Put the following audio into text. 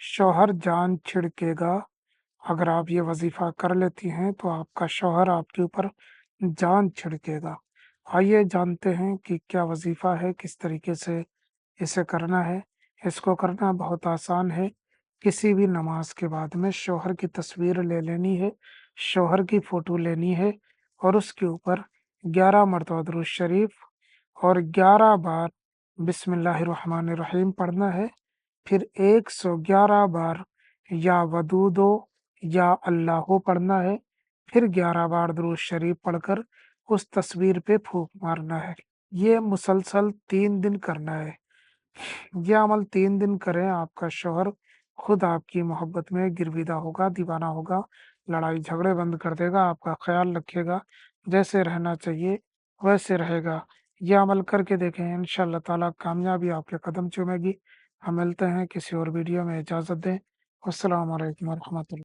शौहर जान छिड़केगा। अगर आप ये वजीफा कर लेती हैं तो आपका शौहर आपके ऊपर जान छिड़केगा। आइए जानते हैं कि क्या वजीफा है, किस तरीके से इसे करना है। इसको करना बहुत आसान है। किसी भी नमाज के बाद में शौहर की तस्वीर ले लेनी है, शौहर की फोटो लेनी है और उसके ऊपर 11 मरतबा दुरूद शरीफ और 11 बार बिस्मिल्लाहिर्रहमानिर्रहीम पढ़ना है। फिर 111 बार या वदूदो या अल्लाहो पढ़ना है। फिर 11 बार दुरूद शरीफ पढ़कर उस तस्वीर पे फूंक मारना है। ये मुसलसल 3 दिन करना है। ये अमल 3 दिन करें, आपका शौहर खुद आपकी मोहब्बत में गिरविदा होगा, दीवाना होगा, लड़ाई झगड़े बंद कर देगा, आपका ख्याल रखेगा, जैसे रहना चाहिए वैसे रहेगा। ये अमल करके देखें, इंशाअल्लाह ताला कामयाबी आपके कदम चूमेगी। हम मिलते हैं किसी और वीडियो में, इजाज़त दें। अस्सलाम वालेकुम वरहमतुल्लाह।